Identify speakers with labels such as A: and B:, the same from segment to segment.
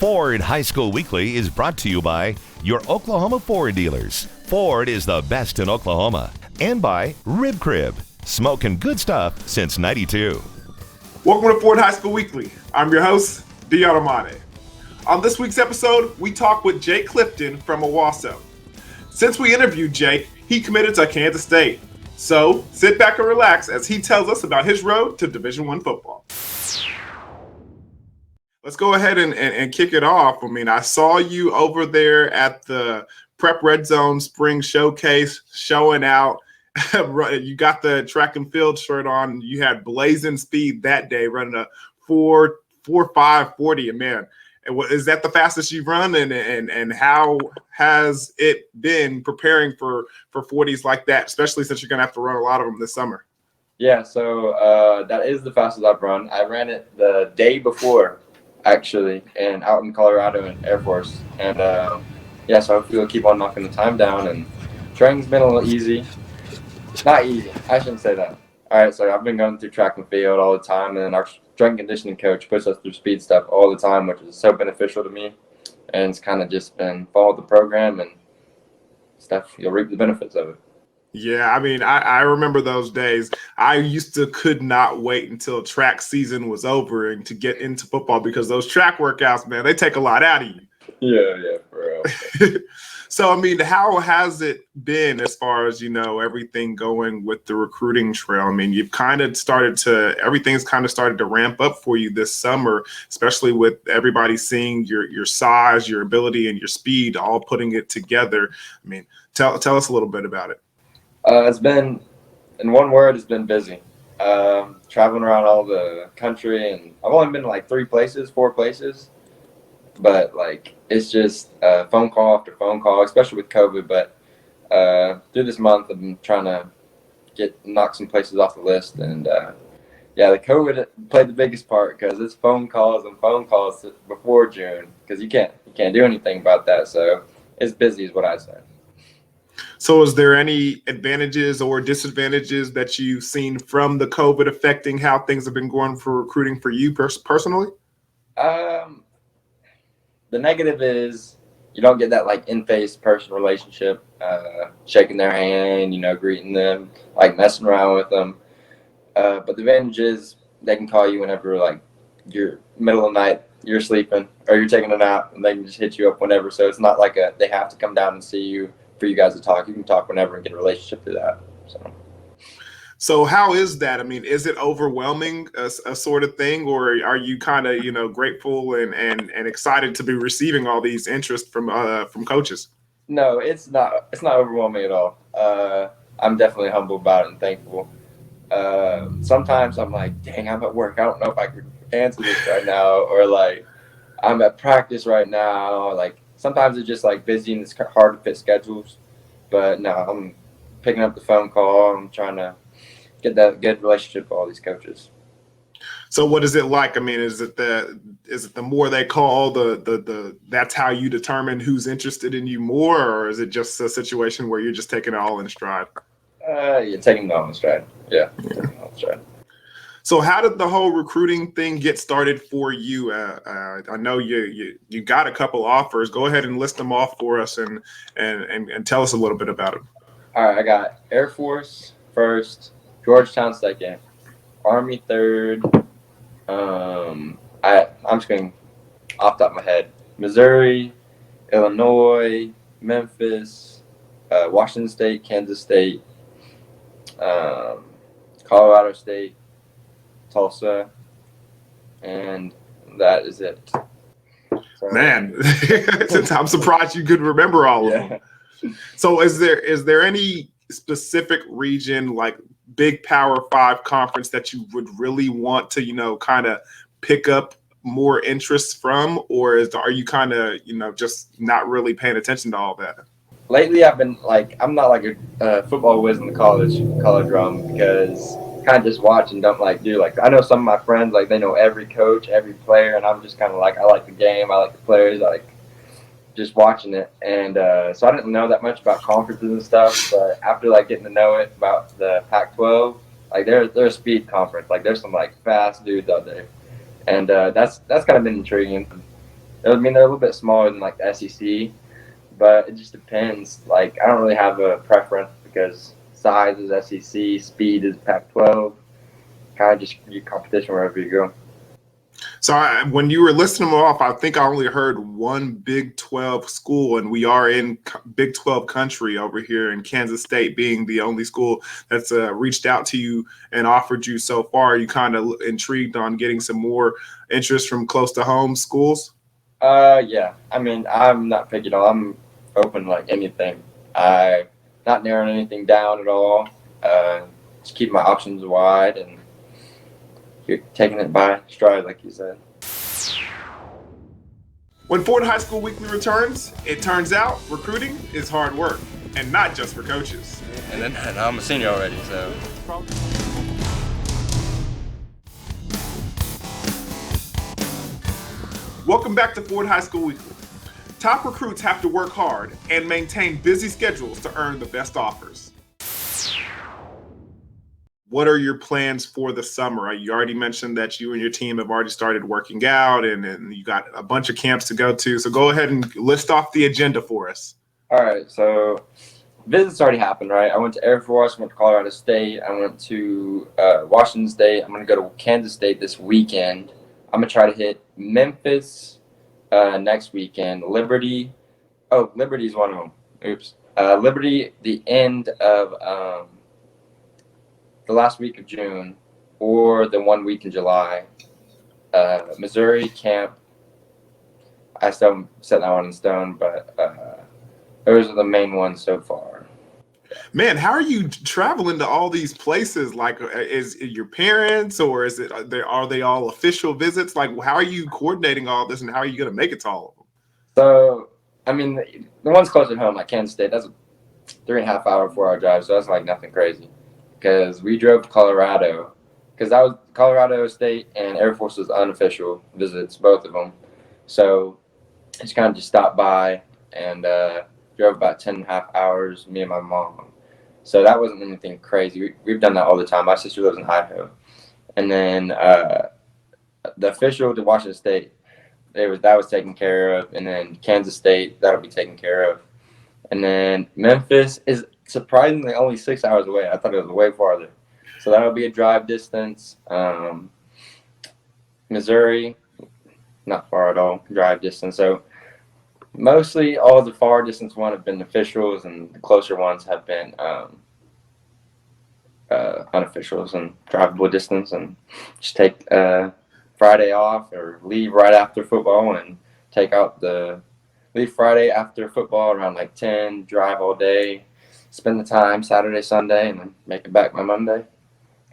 A: Ford High School Weekly is brought to you by your Oklahoma Ford dealers. Ford is the best in Oklahoma. And by Rib Crib, smoking good stuff since '92.
B: Welcome to Ford High School Weekly. I'm your host, Dion Amade. On this week's episode, we talk with Jake Clifton from Owasso. Since we interviewed Jake, he committed to Kansas State. So sit back and relax as he tells us about his road to Division I football. Let's go ahead and kick it off. I mean, I saw you over there at the Prep Red Zone Spring Showcase showing out. You got the track and field shirt on. You had blazing speed that day, running a 4.5 and man, is that the fastest you've run? And how has it been preparing for 40s like that, especially since you're going to have to run a lot of them this summer?
C: Yeah, so that is the fastest I've run. I ran it the day before, actually, and out in Colorado in Air Force. And yeah, so hopefully we'll keep on knocking the time down. And training's been a little easy. Not easy. I shouldn't say that. All right, so I've been going through track and field all the time, and our strength and conditioning coach puts us through speed stuff all the time, which is so beneficial to me. And it's kind of just been follow the program and stuff. You'll reap the benefits of it.
B: Yeah, I mean, I remember those days. I could not wait until track season was over and to get into football because those track workouts, man, they take a lot out of you.
C: Yeah, for real.
B: So, I mean, how has it been as far as, everything going with the recruiting trail? I mean, everything's kind of started to ramp up for you this summer, especially with everybody seeing your size, your ability, and your speed, all putting it together. I mean, tell us a little bit about it.
C: It's been, in one word, it's been busy. Traveling around all the country, and I've only been to like 4 places. But like it's just phone call after phone call, especially with COVID. But through this month, I've been trying to knock some places off the list, and yeah, the COVID played the biggest part because it's phone calls before June because you can't do anything about that. So it's busy, is what I say.
B: So is there any advantages or disadvantages that you've seen from the COVID affecting how things have been going for recruiting for you personally?
C: The negative is you don't get that like in-face person relationship, shaking their hand, greeting them, like messing around with them. But the advantage is they can call you whenever like you're middle of the night, you're sleeping or you're taking a nap, and they can just hit you up whenever. So it's not like they have to come down and see you for you guys to talk. You can talk whenever and get a relationship through that.
B: So how is that? I mean, is it overwhelming a sort of thing, or are you kind of, grateful and excited to be receiving all these interest from coaches?
C: No, it's not overwhelming at all. I'm definitely humble about it and thankful. Sometimes I'm like, dang, I'm at work. I don't know if I could answer this right now, or like I'm at practice right now. Like sometimes it's just like busy and it's hard to fit schedules. But no, I'm picking up the phone call. I'm trying to get that good relationship with all these coaches.
B: So what is it like? I mean, is it the more they call, the that's how you determine who's interested in you more, or is it just a situation where you're just taking it all in stride?
C: You're taking it all in stride. Yeah. Taking it all in stride.
B: So how did the whole recruiting thing get started for you? I know you got a couple offers. Go ahead and list them off for us and tell us a little bit about them.
C: All right, I got Air Force first, Georgetown second, Army third. I'm just going off the top of my head. Missouri, Illinois, Memphis, Washington State, Kansas State, Colorado State, Tulsa, and that is it. So,
B: man, I'm surprised you could remember all of them. So is there any specific region, like big Power 5 conference, that you would really want to, kind of pick up more interest from, or are you kind of, just not really paying attention to all that?
C: Lately, I've been like, I'm not like a football whiz in the college realm because kind of just watch and don't like do. Like I know some of my friends, like they know every coach, every player, and I'm just kind of like, I like the game, I like the players, I like just watching it. And so I didn't know that much about conferences and stuff, but after like getting to know it about the Pac-12, like they're a speed conference. Like there's some like fast dudes out there, and that's kind of been intriguing. I mean, they're a little bit smaller than like the SEC, but it just depends. Like, I don't really have a preference because size is SEC, speed is Pac-12. Kind of just your competition wherever you go.
B: So when you were listing them off, I think I only heard one Big 12 school, and we are in Big 12 country over here in Kansas State, being the only school that's reached out to you and offered you so far. Are you kind of intrigued on getting some more interest from close to home schools?
C: Yeah. I mean, I'm not picky at all. I'm open to like anything. I not narrowing anything down at all. Just keep my options wide, and you're taking it by stride, like you said.
B: When Ford High School Weekly returns, it turns out recruiting is hard work, and not just for coaches.
D: And then I'm a senior already, so.
B: Welcome back to Ford High School Weekly. Top recruits have to work hard and maintain busy schedules to earn the best offers. What are your plans for the summer? You already mentioned that you and your team have already started working out, and you got a bunch of camps to go to. So go ahead and list off the agenda for us.
C: All right, so visits already happened, right? I went to Air Force, went to Colorado State, I went to Washington State. I'm going to go to Kansas State this weekend. I'm going to try to hit Memphis next weekend. Liberty. Oh, Liberty's one of them. Oops. Liberty, the end of the last week of June, or the 1 week in July. Missouri camp, I still haven't set that one in stone, but those are the main ones so far.
B: Man, how are you traveling to all these places? Like, is it your parents, or is it are they all official visits? Like, how are you coordinating all this, and how are you going to make it to all of them?
C: So, I mean, the one's close at home, like Kansas State, that's a 3.5 hour, 4 hour drive, so that's like nothing crazy. Because we drove to Colorado, because that was Colorado State and Air Force was unofficial visits, both of them. So just kind of just stopped by and drove about 10.5 hours, me and my mom. So that wasn't anything crazy. We've done that all the time. My sister lives in Idaho. And then the official to Washington State, that was taken care of. And then Kansas State, that'll be taken care of. And then Memphis is surprisingly only 6 hours away. I thought it was way farther. So that'll be a drive distance. Missouri, not far at all, drive distance. So mostly all the far distance ones have been officials, and the closer ones have been unofficials and drivable distance. And just take Friday off or leave right after football and leave Friday after football around like 10, drive all day, spend the time Saturday, Sunday, and then make it back by Monday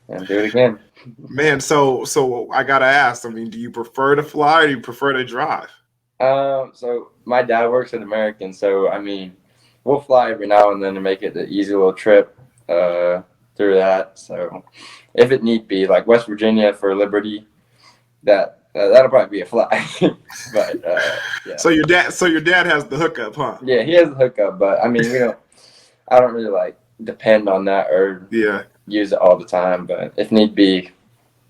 C: and do it again.
B: Man, so I got to ask, I mean, do you prefer to fly or do you prefer to drive?
C: So my dad works at American, so I mean, we'll fly every now and then to make it an easy little trip through that. So if it need be, like West Virginia for Liberty, that'll probably be a fly. But yeah.
B: So your dad has the hookup, huh?
C: Yeah, he has the hookup, but I mean, I don't really like depend on that or use it all the time. But if need be,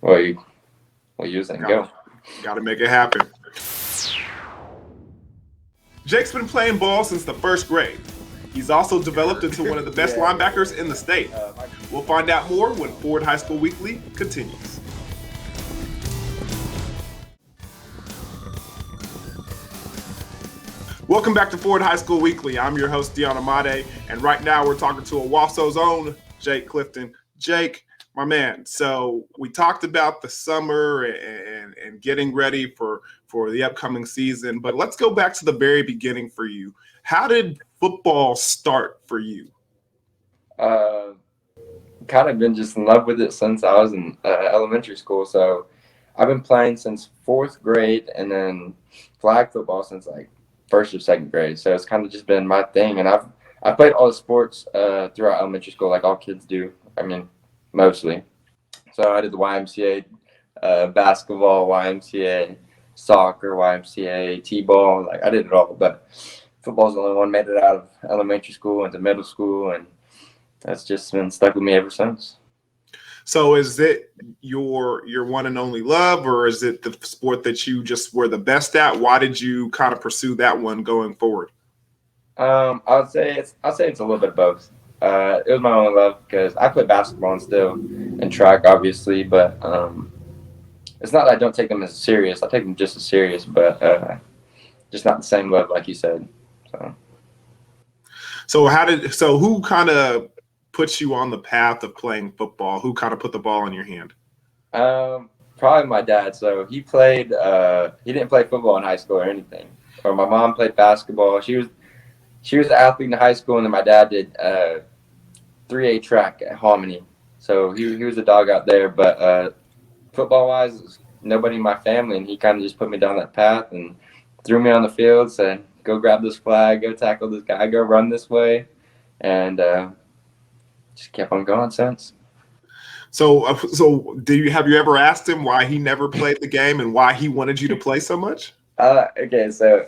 C: we'll use it and go.
B: Got to make it happen. Jake's been playing ball since the first grade. He's also developed into one of the best linebackers in the state. We'll find out more when Ford High School Weekly continues. Welcome back to Ford High School Weekly. I'm your host, Deon Amade, and right now we're talking to Owasso's own Jake Clifton. Jake, my man, so we talked about the summer and getting ready for the upcoming season, but let's go back to the very beginning for you. How did football start for you?
C: Kind of been just in love with it since I was in elementary school. So I've been playing since 4th grade, and then flag football since like 1st or 2nd grade. So it's kind of just been my thing, and I played all the sports throughout elementary school, like all kids do. I mean, mostly. So I did the YMCA, basketball, YMCA, soccer, YMCA, T-ball. Like I did it all, but football's the only one made it out of elementary school into middle school, and that's just been stuck with me ever since.
B: So is it your one and only love, or is it the sport that you just were the best at? Why did you kind of pursue that one going forward?
C: I'd say it's a little bit of both. It was my only love because I play basketball and still and track, obviously, but it's not that I don't take them as serious. I take them just as serious, but just not the same love like you said.
B: So who kind of puts you on the path of playing football? Who kind of put the ball in your hand?
C: Probably my dad. So he played. He didn't play football in high school or anything. Or my mom played basketball. She was an athlete in high school, and then my dad did 3A track at Hominy. So he was a dog out there. But football wise, nobody in my family, and he kind of just put me down that path and threw me on the field. Said, "Go grab this flag. Go tackle this guy. Go run this way," and just kept on going since.
B: So have you ever asked him why he never played the game and why he wanted you to play so much?
C: Okay, so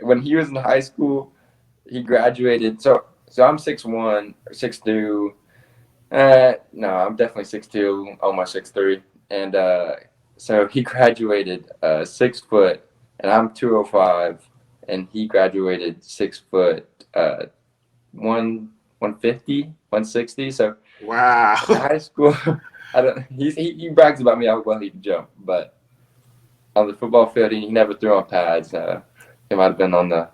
C: when he was in high school, he graduated. So I'm 6'1", 6'2". No, I'm definitely 6'2", almost 6'3". And so he graduated 6 foot, and I'm 205, and he graduated 6 foot, 150, 160. So
B: wow,
C: in high school, he brags about me how well he can jump, but on the football field, he never threw on pads. He might have been on the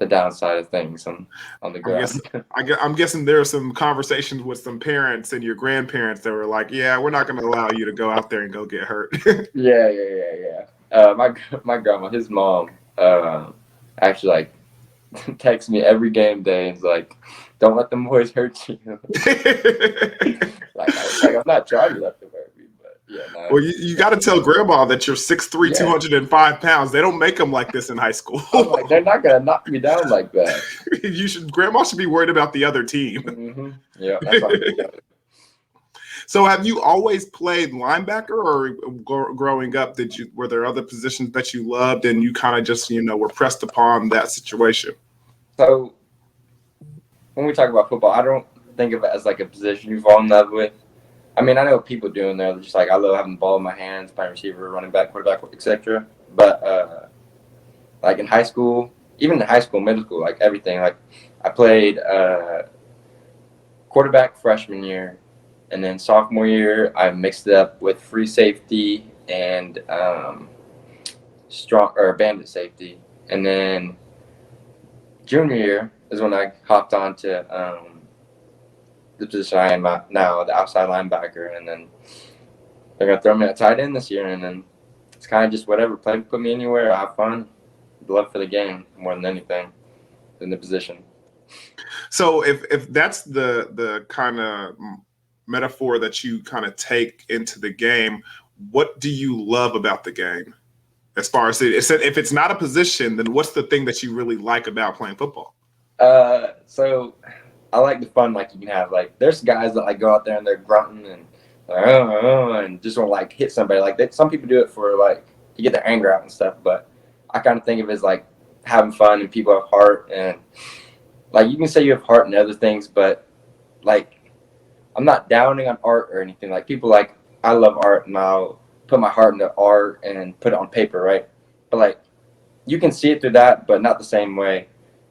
C: downside of things on the ground.
B: I'm guessing there are some conversations with some parents and your grandparents that were like, "Yeah, we're not going to allow you to go out there and go get hurt."
C: Yeah. My grandma, his mom, actually like texts me every game day and is like, "Don't let them boys hurt you." like I'm not trying to let them hurt me, but yeah. No.
B: Well, you got to tell grandma that you're 6'3",
C: Yeah.
B: 205 pounds. They don't make them like this in high school.
C: I'm like, they're not gonna knock me down like that.
B: Grandma should be worried about the other team.
C: Mm-hmm. Yeah, that's what I'm thinking.
B: So have you always played linebacker, or growing up, were there other positions that you loved and you kind of just, were pressed upon that situation?
C: So when we talk about football, I don't think of it as like a position you fall in love with. I mean, I know people doing there. They're just like, I love having the ball in my hands, playing receiver, running back, quarterback, etc. But like in high school, even in high school, middle school, like everything, like I played quarterback freshman year, and then sophomore year I mixed it up with free safety and bandit safety, and then junior year is when I hopped on to the position I am at now, the outside linebacker, and then they're gonna throw me at tight end this year, and then it's kind of just whatever. Put me anywhere, I have fun, love for the game more than anything in the position.
B: So if that's the kind of metaphor that you kind of take into the game, what do you love about the game? As far as if it's not a position, then what's the thing that you really like about playing football?
C: So I like the fun like you can have. Like there's guys that like go out there and they're grunting and and just want to like hit somebody. Like some people do it for like to get their anger out and stuff, but I kind of think of it as like having fun and people have heart, and like you can say you have heart in other things, but like I'm not downing on art or anything. Like people like I love art and I'll put my heart into art and put it on paper, right? But like you can see it through that, but not the same way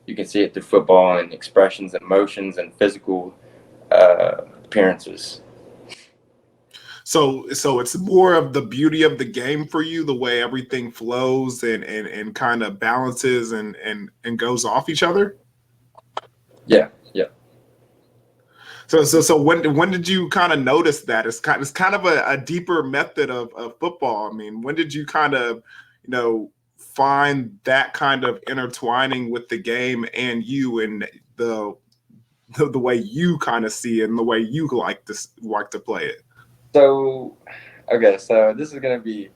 C: you can see it through football and expressions, and emotions, and physical appearances.
B: So it's more of the beauty of the game for you, the way everything flows and kind of balances and goes off each other.
C: Yeah.
B: So when did you kind of notice that? It's kind of a deeper method of football. I mean, when did you kind of, find that kind of intertwining with the game and you and the way you kind of see it and the way you like to play it?
C: So, okay, so this is gonna be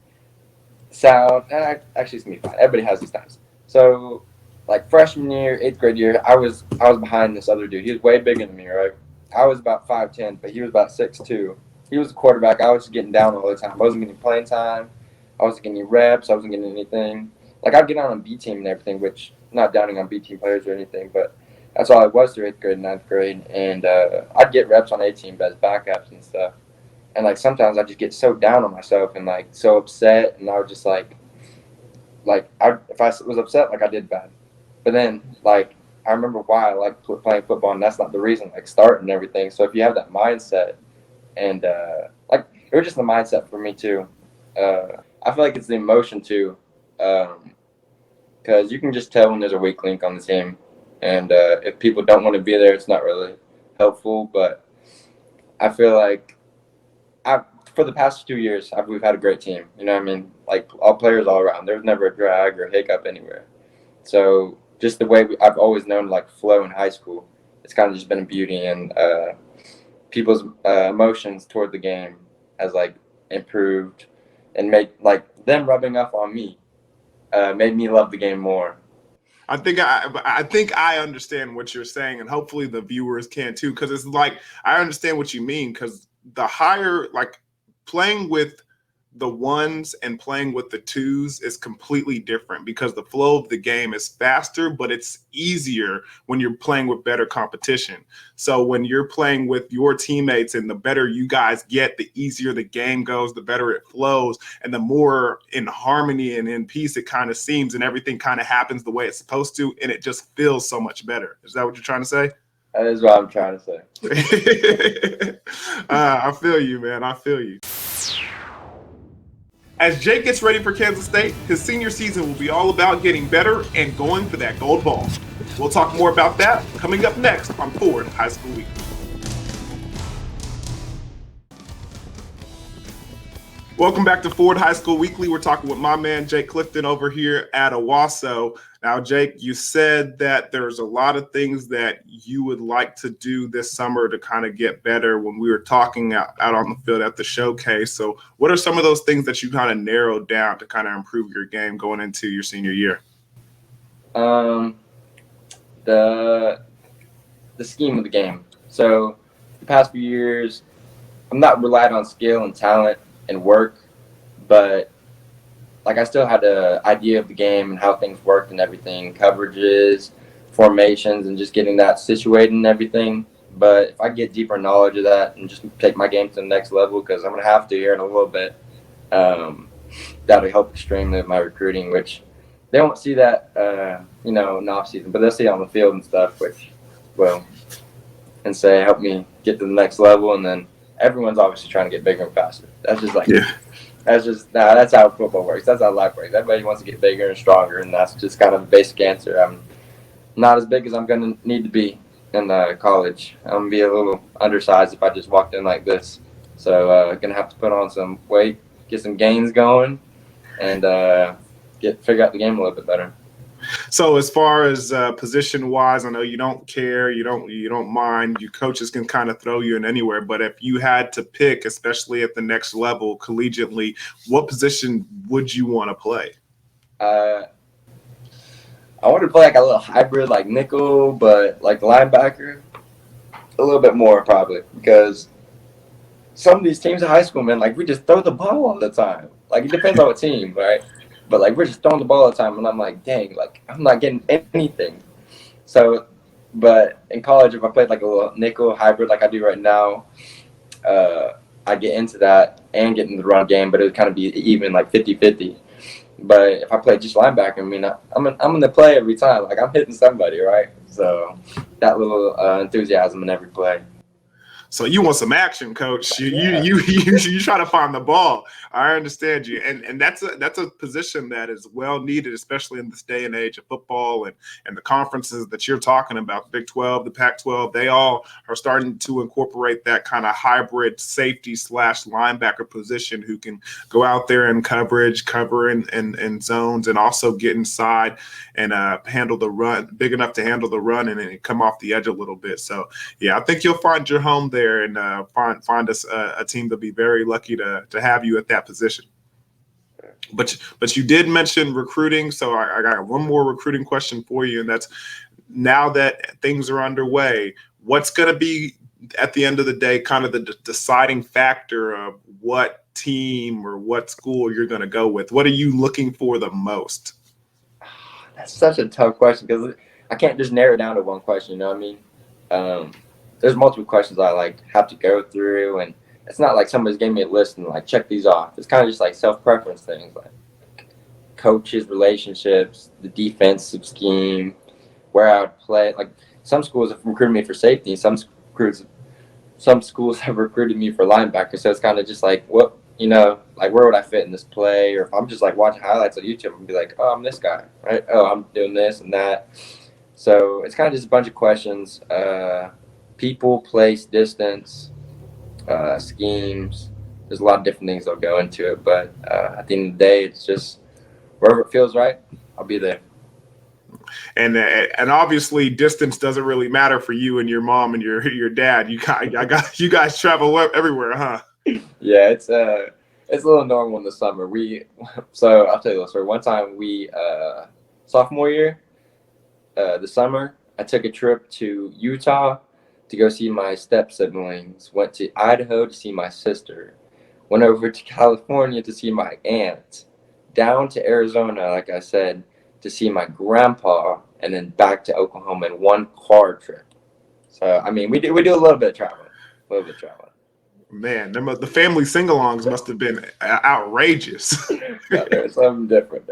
C: sound. Actually, it's gonna be fine. Everybody has these times. So, like freshman year, 8th grade year, I was behind this other dude. He was way bigger than me, right? I was about 5'10", but he was about 6'2". He was a quarterback. I was just getting down all the time. I wasn't getting playing time. I wasn't getting any reps. I wasn't getting anything. Like I'd get on B team and everything, which not downing on B team players or anything, but that's all I was through 8th grade and 9th grade. And I'd get reps on A team as backups and stuff. And like sometimes I just get so down on myself and like so upset, and I was just like if I was upset, like I did bad. But then like I remember why I like playing football, and that's not the reason, like starting and everything. So if you have that mindset, and like it was just the mindset for me too. I feel like it's the emotion too, because you can just tell when there's a weak link on the team, and if people don't want to be there, it's not really helpful. But I feel like for the past 2 years, we've had a great team. You know what I mean? Like all players all around. There's never a drag or hiccup anywhere. So just the way I've always known like flow in high school, it's kind of just been a beauty, and people's emotions toward the game has like improved, and made like them rubbing off on me made me love the game more.
B: I think I understand what you're saying, and hopefully the viewers can too, because it's like I understand what you mean, because the higher, like playing with the ones and playing with the twos is completely different, because the flow of the game is faster, but it's easier when you're playing with better competition. So when you're playing with your teammates, and the better you guys get, the easier the game goes, the better it flows, and the more in harmony and in peace it kind of seems, and everything kind of happens the way it's supposed to, and it just feels so much better. Is that what you're trying to say?
C: That is what I'm trying to say.
B: I feel you, man. I feel you. As Jake gets ready for Kansas State, his senior season will be all about getting better and going for that gold ball. We'll talk more about that coming up next on Ford High School Week. Welcome back to Ford High School Weekly. We're talking with my man, Jake Clifton, over here at Owasso. Now, Jake, you said that there's a lot of things that you would like to do this summer to kind of get better when we were talking out on the field at the showcase. So what are some of those things that you kind of narrowed down to kind of improve your game going into your senior year?
C: The scheme of the game. So the past few years, I'm not relied on skill and talent and work, but like I still had an idea of the game and how things worked and everything, coverages, formations, and just getting that situated and everything. But if I get deeper knowledge of that and just take my game to the next level, because I'm going to have to here in a little bit, that'll help extremely with my recruiting, which they won't see that, in the off season, but they'll see it on the field and stuff, which will, and say, help me get to the next level. And then everyone's obviously trying to get bigger and faster. That's just like, that's how football works. That's how life works. Everybody wants to get bigger and stronger, and that's just kind of the basic answer. I'm not as big as I'm going to need to be in college. I'm going to be a little undersized if I just walked in like this. So going to have to put on some weight, get some gains going, and figure out the game a little bit better.
B: So as far as position wise, I know you don't care, you don't mind. Your coaches can kind of throw you in anywhere. But if you had to pick, especially at the next level, collegiately, what position would you want to play?
C: I want to play like a little hybrid, like nickel, but like linebacker, a little bit more probably, because some of these teams in high school, man, like we just throw the ball all the time. Like it depends on what team, right? But like we're just throwing the ball all the time, and I'm like, dang, like I'm not getting anything. So, but in college, if I played like a little nickel hybrid like I do right now, I get into that and get into the run game, but it would kind of be even like 50-50. But if I play just linebacker, I mean, I'm going to play every time. Like I'm hitting somebody, right? So that little enthusiasm in every play.
B: So you want some action, coach. You try to find the ball. I understand you. And that's a position that is well needed, especially in this day and age of football and the conferences that you're talking about, the Big 12, the Pac-12, they all are starting to incorporate that kind of hybrid safety / linebacker position who can go out there in coverage, cover in zones, and also get inside and handle the run, big enough to handle the run and come off the edge a little bit. So, yeah, I think you'll find your home there and find us a team to be very lucky to have you at that position. But you did mention recruiting, so I got one more recruiting question for you, and that's now that things are underway, what's going to be at the end of the day kind of the deciding factor of what team or what school you're going to go with? What are you looking for the most?
C: That's such a tough question because I can't just narrow it down to one question. You know what I mean? There's multiple questions I like have to go through, and it's not like somebody's giving me a list and like check these off. It's kind of just like self-preference things, like coaches, relationships, the defensive scheme, where I would play. Like some schools have recruited me for safety, some schools have recruited me for linebacker. So it's kind of just like, what, you know, like where would I fit in this play? Or if I'm just like watching highlights on YouTube and be like, oh, I'm this guy, right? Oh, I'm doing this and that. So it's kind of just a bunch of questions. People, place, distance, schemes. There's a lot of different things that'll go into it. But at the end of the day, it's just wherever it feels right, I'll be there.
B: And obviously distance doesn't really matter for you and your mom and your dad. You guys travel everywhere, huh?
C: Yeah, it's a little normal in the summer. So I'll tell you this story. One time sophomore year, the summer, I took a trip to Utah to go see my step siblings. Went to Idaho to see my sister. Went over to California to see my aunt. Down to Arizona, like I said, to see my grandpa, and then back to Oklahoma in one car trip. So I mean, we do a little bit of traveling.
B: Man, the family sing-alongs must have been outrageous.
C: Yeah, there's something different.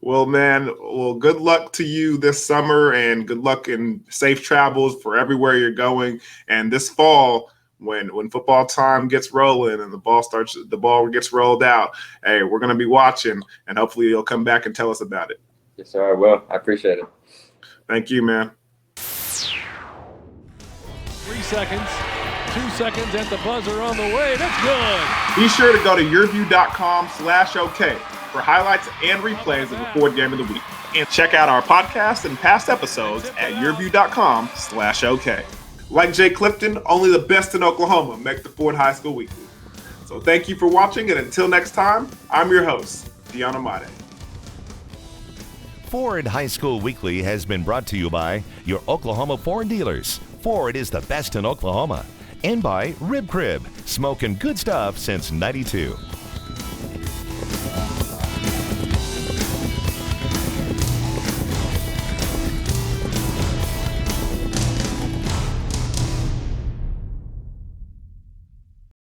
B: Well, man, good luck to you this summer, and good luck in safe travels for everywhere you're going. And this fall, when football time gets rolling and the ball gets rolled out, hey, we're gonna be watching, and hopefully you'll come back and tell us about it.
C: Yes, sir, I will. I appreciate it.
B: Thank you, man.
E: 3 seconds, 2 seconds, and the buzzer on the way. That's good.
B: Be sure to go to YurView.com/OK for highlights and replays of the Ford Game of the Week. And check out our podcast and past episodes at YurView.com/OK. Like Jay Clifton, only the best in Oklahoma make the Ford High School Weekly. So thank you for watching, and until next time, I'm your host, Deon Amade.
A: Ford High School Weekly has been brought to you by your Oklahoma Ford dealers. Ford is the best in Oklahoma. And by Rib Crib, smoking good stuff since '92.